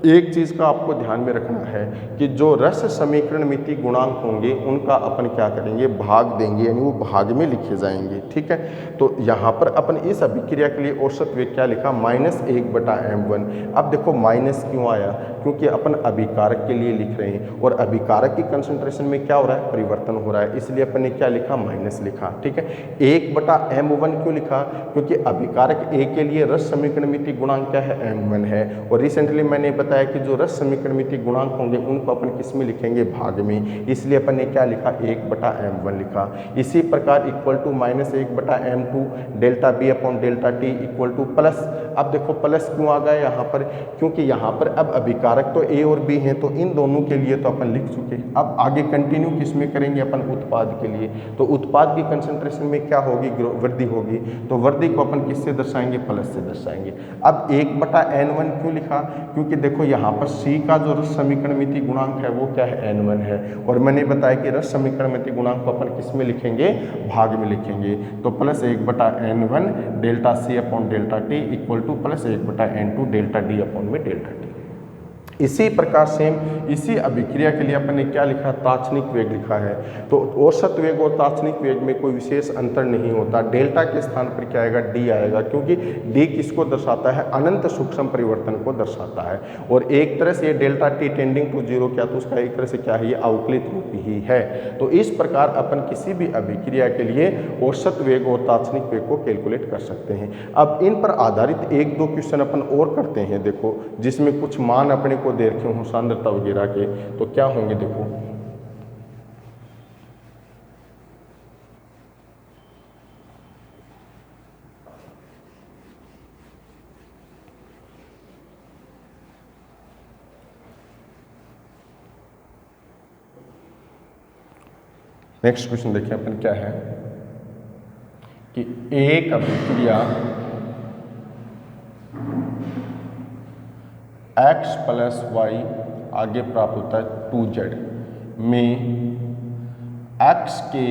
एक चीज़ का आपको ध्यान में रखना है कि जो रस समीकरण मिति गुणांक होंगे उनका अपन क्या करेंगे, भाग देंगे, यानी वो भाग में लिखे जाएंगे। ठीक है, तो यहाँ पर अपन इस अभिक्रिया के लिए औसत वेग क्या लिखा, -1/m1। अब देखो माइनस क्यों आया, क्योंकि अपन अभिकारक के लिए लिख रहे हैं और अभिकारक की कंसंट्रेशन में क्या हो रहा है, परिवर्तन हो रहा है, इसलिए अपन ने क्या लिखा, माइनस लिखा। ठीक है, 1/m1 क्यों लिखा, क्योंकि अभिकारक A के लिए रस समीकरण मिति गुणांक क्या है, m1 है। और रिसेंटली मैंने बताया कि जो रस समीकरण मिति गुणांक होंगे उनको अपन किस में लिखेंगे, भाग में, इसलिए अपन ने क्या लिखा, 1/m1 लिखा। इसी प्रकार equal to -1/m2 delta B upon delta T equal to plus. अब देखो प्लस क्यों आ गया यहाँ पर, क्योंकि यहाँ पर अब अभिकारक तो A और B हैं, तो इन दोनों के लिए तो अपन लिख चुके। अब आगे कंटिन्यू किस में करेंगे अपन, उत्पाद के लिए। तो उत्पाद की कंसंट्रेशन में क्या होगी, वृद्धि होगी, तो वृद्धि को अपन किससे दर्शाएंगे, प्लस से दर्शाएंगे। अब 1/n1 क्यों लिखा, क्योंकि देखो यहाँ पर C का जो रस समीकरण मिति गुणांक है वो क्या है, n1 है। और मैंने बताया कि रस समीकरण मिति गुणांक को अपन किस में लिखेंगे, भाग में लिखेंगे। तो +1/n1 delta C upon delta T equal to +1/n2 delta D upon में डेल्टा T। इसी प्रकार सेम इसी अभिक्रिया के लिए अपन ने क्या लिखा, तात्क्षणिक वेग लिखा है। तो औसत वेग और तात्क्षणिक वेग में कोई विशेष अंतर नहीं होता। डेल्टा के स्थान पर क्या आएगा, D आएगा, क्योंकि D किसको दर्शाता है, अनंत सूक्ष्म परिवर्तन को दर्शाता है। और एक तरह से ये डेल्टा T टेंडिंग टू 0 क्या, तो उसका एक तरह से क्या है, ये अवकलित रूप ही है। तो इस प्रकार अपन किसी भी अभिक्रिया के लिए औसत वेग और तात्क्षणिक वेग को कैलकुलेट कर सकते हैं। अब इन पर आधारित एक दो क्वेश्चन अपन और करते हैं, देखो, जिसमें कुछ मान अपने को दे रखे हो सांद्रता वगैरह के, तो क्या होंगे, देखो। नेक्स्ट क्वेश्चन देखिए अपन क्या है कि एक अभिक्रिया x + y आगे प्राप्त होता है 2z में x के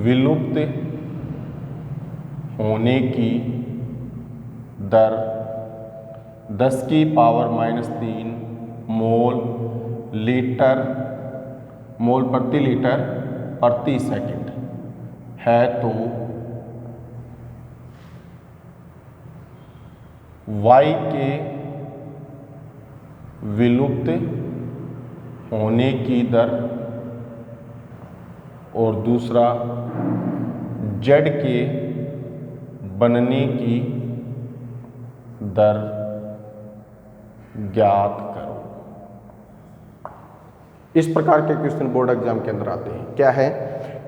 विलुप्त होने की दर 10⁻³ मोल प्रति लीटर प्रति सेकंड है, तो y के विलुप्त होने की दर और दूसरा z के बनने की दर ज्ञात करो। इस प्रकार के क्वेश्चन बोर्ड एग्जाम के अंदर आते हैं। क्या है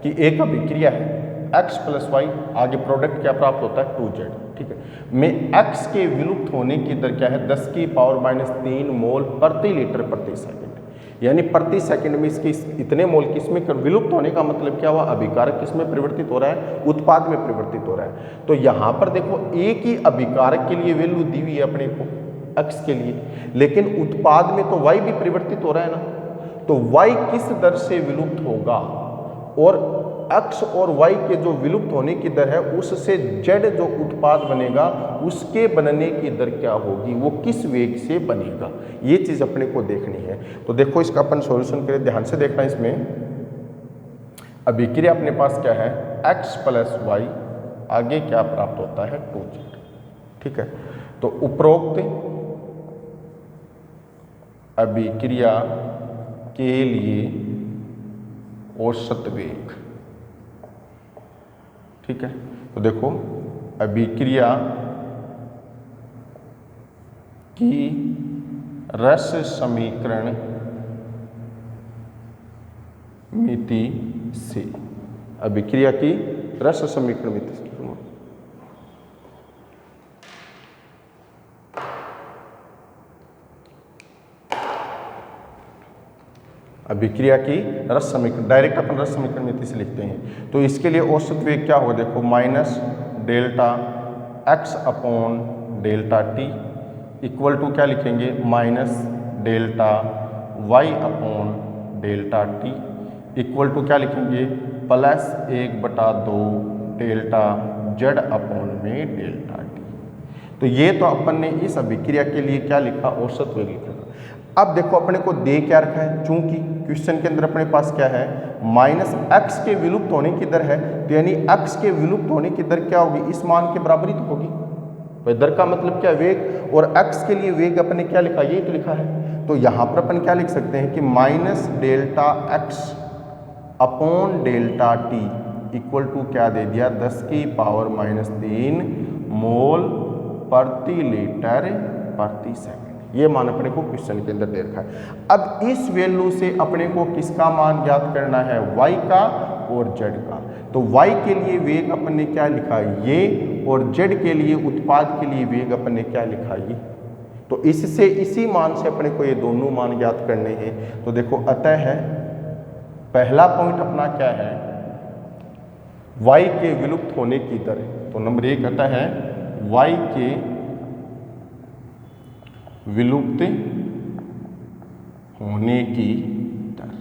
कि एक अभिक्रिया है x + y, आगे प्रोडक्ट क्या प्राप्त होता है, 2z, ठीक है, में x के विलुप्त होने की दर क्या है, 10⁻³ मोल प्रति लीटर प्रति सेकंड। यानी प्रति सेकंड में इसके इतने मोल किसमें विलुप्त होने का मतलब क्या हुआ, अभिकारक किसमें परिवर्तित हो रहा है, उत्पाद में परिवर्तित हो रहा है। तो यहाँ पर देखो एक ही अभिकारक के लिए वैल्यू दी हुई है अपने को x के लिए, लेकिन उत्पाद में तो y भी परिवर्तित हो रहा है ना। तो y किस दर से विलुप्त होगा, और x और y के जो विलुप्त होने की दर है उससे z जो उत्पाद बनेगा उसके बनने की दर क्या होगी, वो किस वेग से बनेगा, ये चीज अपने को देखनी है। तो देखो इसका अपन सॉल्यूशन करें, ध्यान से देखना। इसमें अभिक्रिया अपने पास क्या है, x + y, आगे क्या प्राप्त होता है, 2z, ठीक है। तो उपरोक्त अभिक्रिया के लिए औसत वेग, ठीक है। तो देखो अभिक्रिया की रस समीकरण मिति से, अभिक्रिया की रस समीकरण मिति से अभिक्रिया की रस समीकरण, डायरेक्ट अपन रस समीकरण में इसे लिखते हैं। तो इसके लिए औसत वेग क्या होगा, देखो minus delta X upon delta T equal to क्या लिखेंगे, minus delta Y upon delta T equal to क्या लिखेंगे, प्लस 1/2 डेल्टा जेड अपॉन में डेल्टा टी। तो ये तो अपन ने इस अभिक्रिया के लिए क्या लिखा, औसत वेग लिखा। अब देखो अपने को दे क्या रखा है, चूंकि क्वेश्चन के अंदर अपने पास क्या है, माइनस एक्स के विलुप्त होने की दर है, तो यानी एक्स के विलुप्त होने की दर क्या होगी, इस मान के बराबरी तो होगी। तो दर का मतलब क्या, वेग, और एक्स के लिए वेग अपने क्या लिखा, ये तो लिखा है। तो यहां पर अपन क्या लिख सकते हैं कि minus delta X upon delta T equal to क्या दे दिया, 10⁻³ मोल प्रति लीटर प्रति सेकंड। ये मान अपने को क्वेश्चन के अंदर दे रखा है। अब इस वैल्यू से अपने को किसका मान ज्ञात करना है, y का और z का। तो y के लिए वेग अपन ने क्या लिखा, ये, और z के लिए उत्पाद के लिए वेग अपन ने क्या लिखा, ये। तो इससे इसी मान से अपने को ये दोनों मान ज्ञात करने हैं। तो देखो अतः है पहला पॉइंट अपना क्या है, y के विलुप्त होने की दर। तो नंबर 1 अतः है y के विलुप्त होने की दर।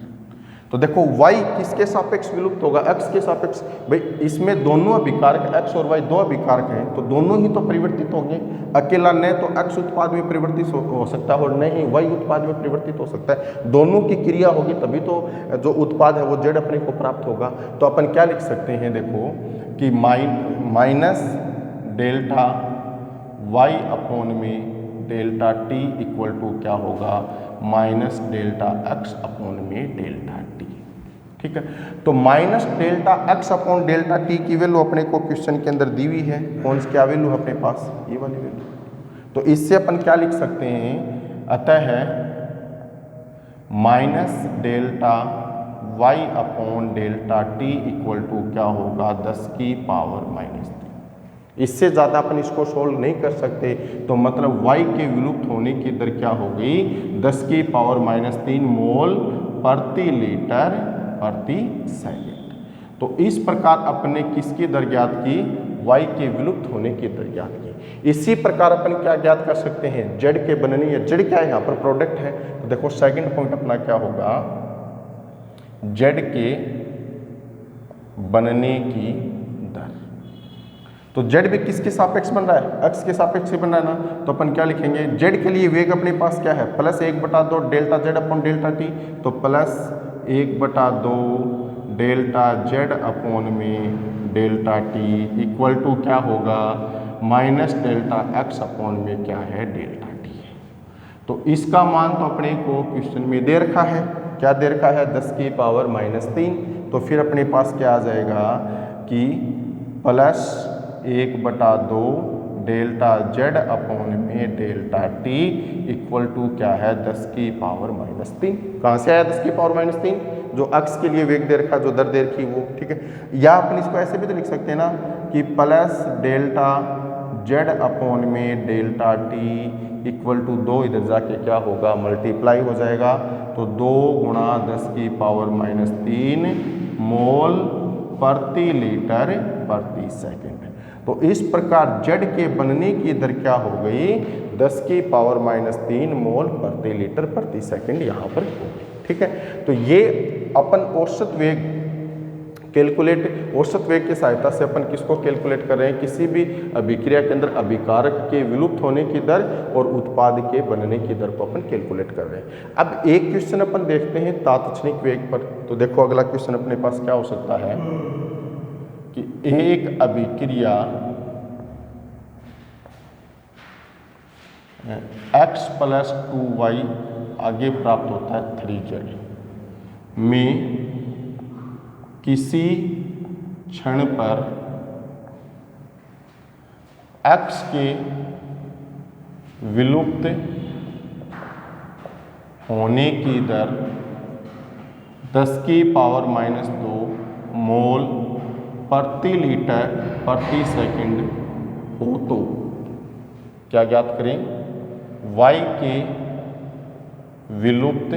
तो देखो y किसके सापेक्ष विलुप्त होगा, x के सापेक्ष। भाई इसमें दोनों अभिकारक x और y दो अभिकारक हैं, तो दोनों ही तो परिवर्तित होंगे। अकेला न तो x उत्पाद में परिवर्तित हो सकता है और न ही y उत्पाद में परिवर्तित हो सकता है। दोनों की क्रिया होगी तभी तो जो उत्पाद है वो z अपने को प्राप्त होगा। तो अपन क्या लिख सकते हैं, देखो कि माइनस डेल्टा y अपॉन में डेल्टा टी इक्वल टू क्या होगा, माइनस डेल्टा एक्स अपॉन में डेल्टा टी। ठीक है, तो minus delta X upon delta T की वैल्यू अपने को क्वेश्चन के अंदर दी हुई है। कौन सी क्या वैल्यू अपने पास, ये वाली वैल्यू। तो इससे अपन क्या लिख सकते हैं, अतः है minus delta Y upon delta T equal to क्या होगा, 10⁻³ इससे ज़्यादा अपन इसको सोल्व नहीं कर सकते। तो मतलब y के विलुप्त होने की दर क्या होगी, 10⁻³ मोल प्रति लीटर प्रति सेकंड। तो इस प्रकार अपने किसकी दर ज्ञात की, y के विलुप्त होने की दर ज्ञात की। इसी प्रकार अपन क्या ज्ञात कर सकते हैं, z के बनने, या z क्या है यहाँ पर प्रोडक्ट है। तो देखो सेकंड पॉइंट अपना क्या होगा, z के बनने की दर। तो z भी किसके सापेक्ष बन रहा है, x के सापेक्ष बन रहा है ना। तो अपन क्या लिखेंगे, z के लिए वेग अपने पास क्या है, plus 1/2 delta z upon delta T. तो प्लस 1/2 डेल्टा z अपॉन में डेल्टा टी इक्वल टू क्या होगा, माइनस डेल्टा x अपॉन में क्या है, डेल्टा टी। तो इसका मान तो अपने को क्वेश्चन में दे रखा है, क्या दे रखा है, 10⁻³ तो फिर अपने पास क्या आ जाएगा कि प्लस 1/2 डेल्टा z अपॉन में डेल्टा टी इक्वल टू क्या है, 10⁻³ कहाँ से आया 10⁻³, जो x के लिए वेग दे रखा, जो दर दे रखी वो। ठीक है, या अपन इसको ऐसे भी तो लिख सकते हैं ना कि प्लस डेल्टा z अपॉन में डेल्टा टी इक्वल टू 2, इधर जाके क्या होगा, मल्टीप्लाई हो जाएगा। तो 2 × 10⁻³ मोल प्रति लीटर प्रति सेकंड। तो इस प्रकार z के बनने की दर क्या हो गई, 10⁻³ मोल प्रति लीटर प्रति सेकंड यहाँ पर होगी। ठीक है, तो ये अपन औसत वेग कैलकुलेट, औसत वेग की सहायता से अपन किसको कैलकुलेट कर रहे हैं, किसी भी अभिक्रिया के अंदर अभिकारक के विलुप्त होने की दर और उत्पाद के बनने की दर को अपन कैलकुलेट कर रहे हैं। अब एक क्वेश्चन अपन देखते हैं तात्क्षणिक वेग पर। तो देखो अगला क्वेश्चन अपने पास क्या हो सकता है कि एक अभिक्रिया x + 2y आगे प्राप्त होता है 3z में किसी क्षण पर x के विलुप्त होने की दर 10⁻² मोल प्रति लीटर प्रति सेकंड हो तो क्या ज्ञात करें, y के विलुप्त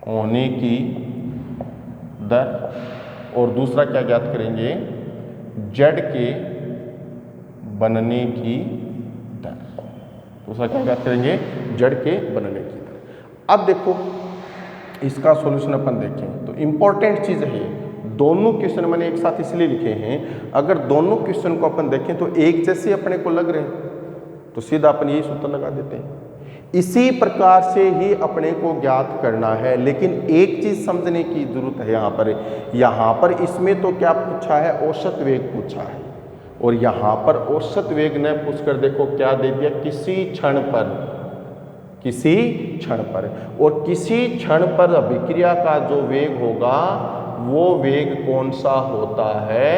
होने की दर, और दूसरा क्या ज्ञात करेंगे, जेड के बनने की दर। दूसरा क्या ज्ञात करेंगे, जेड के बनने की दर। अब देखो इसका सॉल्यूशन अपन देखें तो इंपॉर्टेंट चीज है, दोनों क्वेश्चन मैंने एक साथ इसलिए लिखे हैं, अगर दोनों क्वेश्चन को अपन देखें तो एक जैसे अपने को लग रहे हैं तो सीधा अपन यही सूत्र लगा देते हैं। इसी प्रकार से ही अपने को ज्ञात करना है, लेकिन एक चीज समझने की जरूरत है यहाँ पर इसमें तो क्या पूछा है, औसत वेग पूछा है, और यहाँ पर औसत वेग न पूछकर देखो क्या दे दिया, किसी क्षण पर, किसी क्षण पर, और किसी क्षण पर अभिक्रिया का जो वेग होगा वो वेग कौन सा होता है,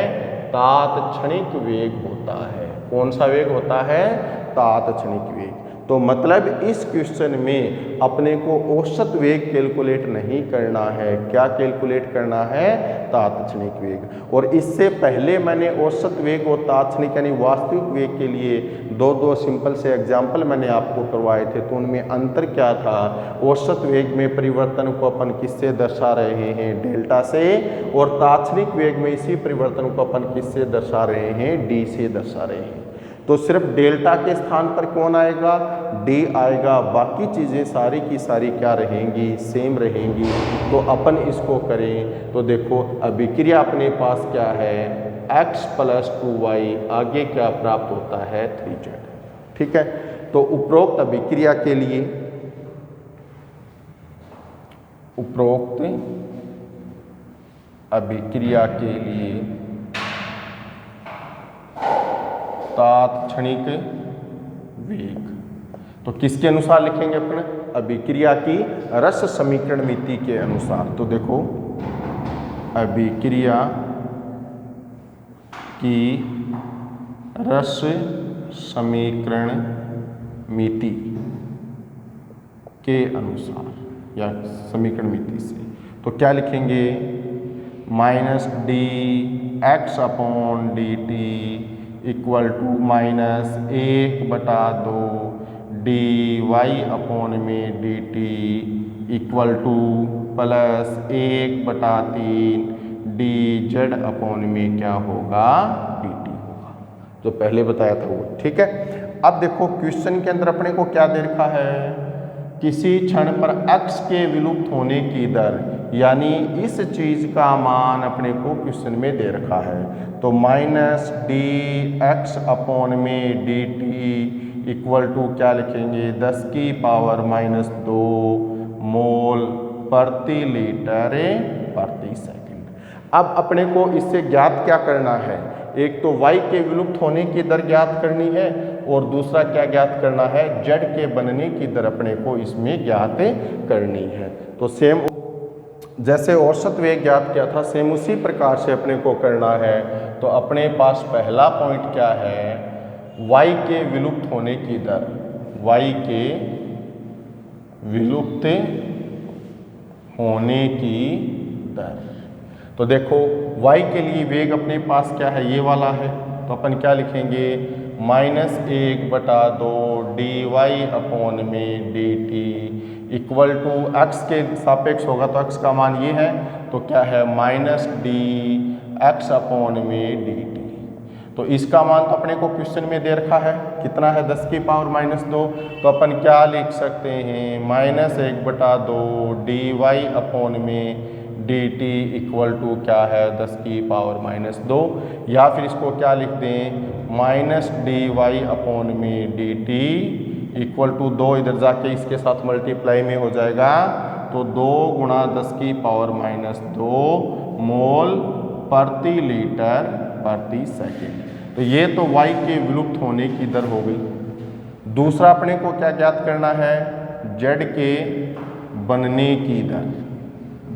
तात्क्षणिक वेग होता है। कौन सा वेग होता है, तात्क्षणिक वेग। तो मतलब इस क्वेश्चन में अपने को औसत वेग कैलकुलेट नहीं करना है, क्या कैलकुलेट करना है, तात्क्षणिक वेग। और इससे पहले मैंने औसत वेग और तात्क्षणिक यानी वास्तविक वेग के लिए दो सिंपल से एग्जाम्पल मैंने आपको करवाए थे, तो उनमें अंतर क्या था, औसत वेग में परिवर्तन को अपन किससे दर्शा रहे हैं, डेल्टा से, और तात्क्षणिक वेग में इसी परिवर्तन को अपन किससे दर्शा रहे हैं, डी से दर्शा रहे हैं। तो सिर्फ डेल्टा के स्थान पर कौन आएगा, डी आएगा, बाकी चीज़ें सारी की सारी क्या रहेंगी, सेम रहेंगी। तो अपन इसको करें तो देखो अभिक्रिया अपने पास क्या है, x + 2y, आगे क्या प्राप्त होता है, 3z। ठीक है, तो उपरोक्त अभिक्रिया के लिए, उपरोक्त अभिक्रिया के लिए तात्क्षणिक वेग, तो किसके अनुसार लिखेंगे अपने, अभिक्रिया की रस समीकरण मिति के अनुसार। तो देखो अभिक्रिया की रस समीकरण मिति के अनुसार या समीकरण मिति से, तो क्या लिखेंगे, -dx/dt equal to -1/2 dy/dt equal to +1/3 dz/ क्या होगा, dt होगा, जो पहले बताया था वो। ठीक है, अब देखो क्वेश्चन के अंदर अपने को क्या दे रखा है, किसी क्षण पर x के विलुप्त होने की दर, यानी इस चीज का मान अपने को क्वेश्चन में दे रखा है। तो -dx/dt इक्वल टू क्या लिखेंगे, 10⁻⁻2 मोल प्रति लीटर प्रति सेकंड। अब अपने को इससे ज्ञात क्या करना है, एक तो y के विलुप्त होने की दर ज्ञात करनी है, और दूसरा क्या ज्ञात करना है, z के बनने की दर अपने को इसमें ज्ञात करनी है। तो सेम जैसे औसत वेग ज्ञात किया था, सेम उसी प्रकार से अपने को करना है। तो अपने पास पहला पॉइंट क्या है, y के विलुप्त होने की दर, y के विलुप्त होने की दर। तो देखो y के लिए वेग अपने पास क्या है, ये वाला है, तो अपन क्या लिखेंगे, -1/2 dy/dt इक्वल टू x के सापेक्ष होगा, तो x का मान ये है, तो क्या है, -dx/dt। तो इसका मान तो अपने को क्वेश्चन में दे रखा है, कितना है, 10⁻⁻2। तो अपन क्या लिख सकते हैं, -1/2 dy/dt इक्वल टू क्या है, 10⁻², या फिर इसको क्या लिख दें, -dy/dt इक्वल टू 2, इधर जाके इसके साथ मल्टीप्लाई में हो जाएगा, तो 2 × 10⁻² मोल प्रति लीटर प्रति सेकंड। तो ये तो y के विलुप्त होने की दर हो गई। दूसरा अपने को क्या ज्ञात करना है, z के बनने की दर,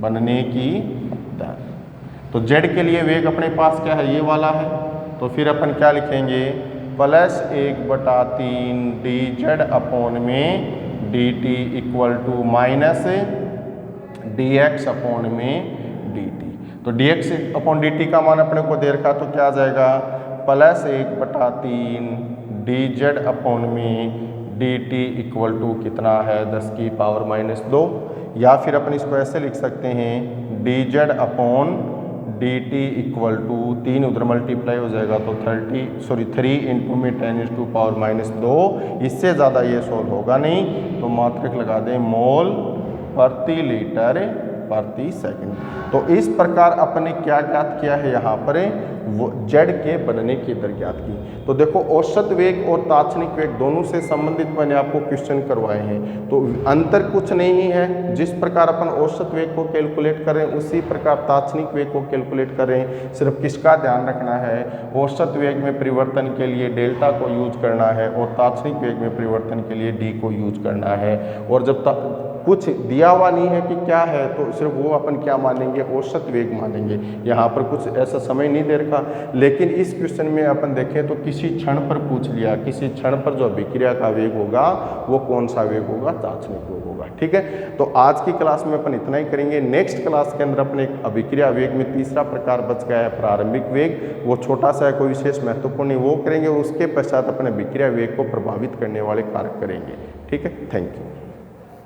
बनने की दर। तो z के लिए वेग अपने पास क्या है, ये वाला है, तो फिर अपन क्या लिखेंगे, +1/3 dz/dt इक्वल टू -dx/dt। तो dx/dt का मान अपने को दे रखा, तो क्या आ जाएगा, +1/3 dz/dt इक्वल टू कितना है, 10⁻²। या फिर अपन इसको ऐसे लिख सकते हैं dz upon dt equal to 3 उधर मल्टीप्लाई हो जाएगा तो 3 इंटू में 10⁻², इससे ज़्यादा ये सोल्व होगा नहीं, तो मात्रक लगा दें मोल प्रति लीटर प्रति सेकंड। तो इस प्रकार अपने क्या ज्ञात किया है यहाँ पर, वो जेड के बनने की दर ज्ञात की। तो देखो औसत वेग और तात्क्षणिक वेग दोनों से संबंधित मैंने आपको क्वेश्चन करवाए हैं, तो अंतर कुछ नहीं है। जिस प्रकार अपन औसत वेग को कैलकुलेट करें उसी प्रकार तात्क्षणिक वेग को कैलकुलेट करें। सिर्फ किसका ध्यान रखना है, औसत वेग में परिवर्तन के लिए डेल्टा को यूज करना है और तात्क्षणिक वेग में परिवर्तन के लिए डी को यूज करना है। और जब तक कुछ दिया हुआ नहीं है कि क्या है, तो सिर्फ वो अपन क्या मानेंगे, औसत वेग मानेंगे। यहाँ पर कुछ ऐसा समय नहीं दे रखा, लेकिन इस क्वेश्चन में अपन देखें तो किसी क्षण पर पूछ लिया, किसी क्षण पर जो अभिक्रिया का वेग होगा वो कौन सा वेग होगा, तात्क्षणिक वेग होगा। ठीक है, तो आज की क्लास में अपन इतना ही करेंगे। नेक्स्ट क्लास के अंदर अपने अभिक्रिया वेग में तीसरा प्रकार बच गया है प्रारंभिक वेग, वो छोटा सा है, कोई विशेष महत्वपूर्ण नहीं, वो करेंगे। उसके पश्चात अपने अभिक्रिया वेग को प्रभावित करने वाले कारक करेंगे। ठीक है, थैंक यू।